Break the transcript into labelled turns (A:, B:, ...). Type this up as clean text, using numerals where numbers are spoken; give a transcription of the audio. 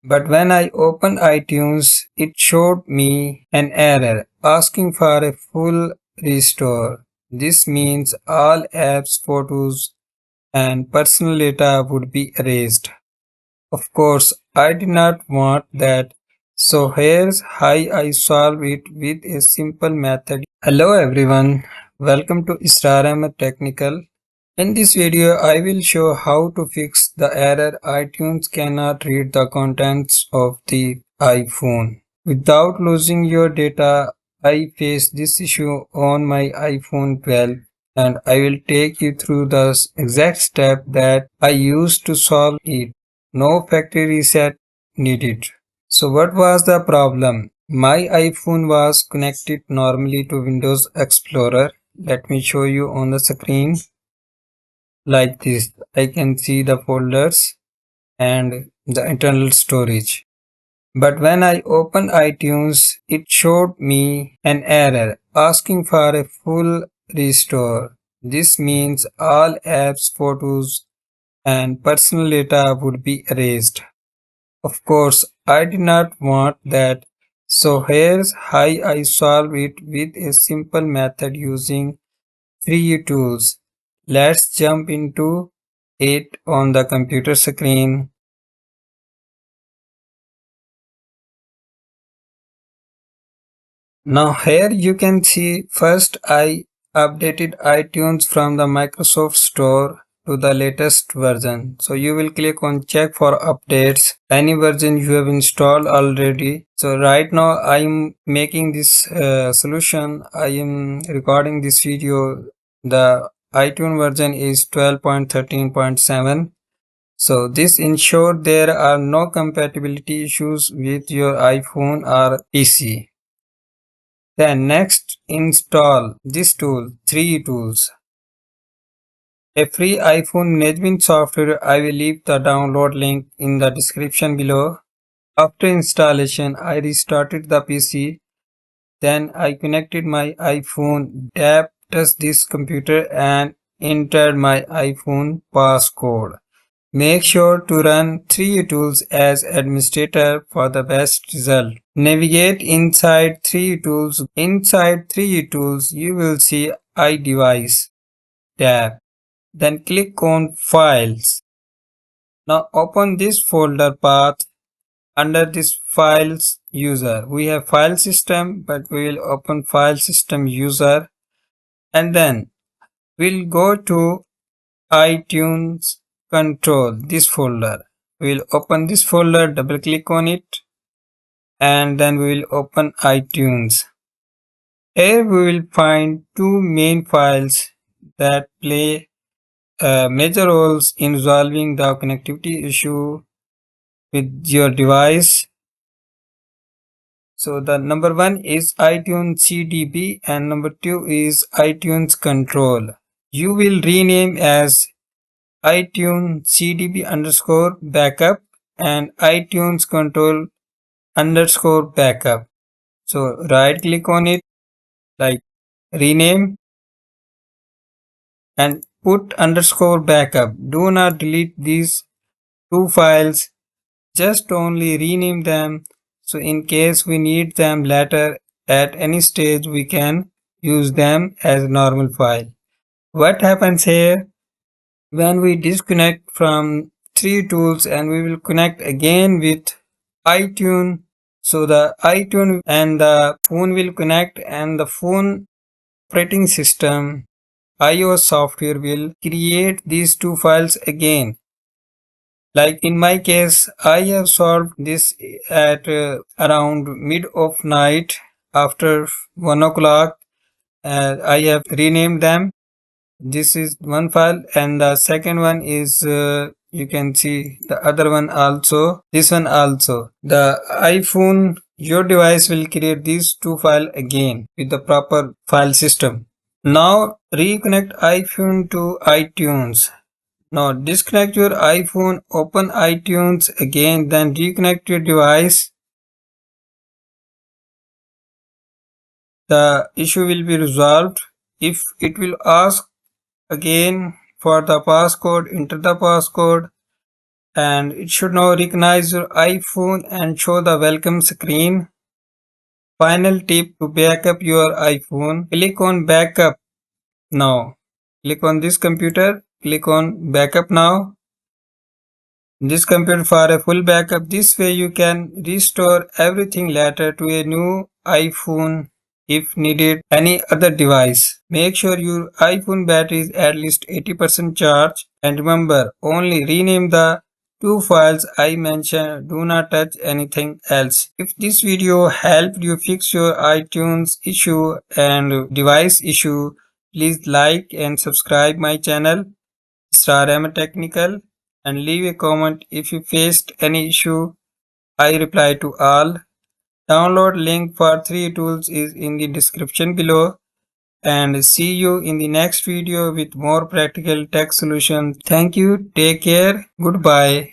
A: But when I opened iTunes, it showed me an error asking for a full restore. This means all apps, photos, and personal data would be erased. Of course, I did not want that, so here's how I solve it with a simple method. Hello everyone, welcome to Israr Ahmed Technical. In this video, I will show how to fix the error iTunes cannot read the contents of the iPhone. Without losing your data, I faced this issue on my iPhone 12 and I will take you through the exact step that I used to solve it. No factory reset needed. So what was the problem? My iPhone was connected normally to Windows Explorer. Let me show you on the screen like this. I can see the folders and the internal storage. But when I opened iTunes, it showed me an error asking for a full restore. This means all apps, photos, and personal data would be erased. Of course, I did not want that, so here's how I solve it with a simple method using three tools. Let's jump into it on the computer screen. Now here you can see first I updated iTunes from the Microsoft Store to the latest version. So you will click on check for updates, any version you have installed already. So right now I am making this solution. I am recording this video. The iTunes version is 12.13.7. So this ensures there are no compatibility issues with your iPhone or PC. Then next install this tool, three tools. A free iPhone management software. I will leave the download link in the description below. After installation, I restarted the PC. Then I connected my iPhone, tapped this computer and entered my iPhone passcode. Make sure to run three tools as administrator for the best result. Navigate inside three tools. Inside three tools, you will see iDevice tab. Then click on Files. Now open this folder path under this Files User. We have File System, but we will open File System User, and then we'll go to iTunesControl, this folder. We'll open this folder, double click on it, and then we will open iTunes. Here we will find two main files that play major roles in resolving the connectivity issue with your device. So the number one is iTunesCDB and number two is iTunesControl. You will rename as iTunesCDB underscore backup and iTunesControl underscore backup. So right click on it, like rename, and put underscore backup. Do not delete these two files, just only rename them. So in case we need them later at any stage, we can use them as normal file. What happens here? When we disconnect from three tools and we will connect again with iTunes, so the iTunes and the phone will connect, and the phone operating system iOS software will create these two files again. Like in my case, I have solved this at around mid of night after 1 o'clock. I have renamed them. This is one file, and the second one is you can see the other one also, this one also. The iPhone, your device will create these two files again with the proper file system. Now reconnect iPhone to iTunes. Now disconnect your iPhone, open iTunes again, then reconnect your device. The issue will be resolved. If it will ask again for the passcode, enter the passcode. and it should now recognize your iPhone and show the welcome screen. Final tip to back up your iPhone. Click on backup now. Click on this computer. Click on backup now. This computer for a full backup. This way you can restore everything later to a new iPhone if needed any other device. Make sure your iPhone battery is at least 80% charged, and remember, only rename the two files I mentioned. Do not touch anything else. If this video helped you fix your iTunes issue and device issue, please like and subscribe my channel, Israr Ahmed Technical, and leave a comment if you faced any issue. I reply to all. Download link for 3 tools is in the description below, and see you in the next video with more practical tech solutions. Thank you. Take care. Goodbye.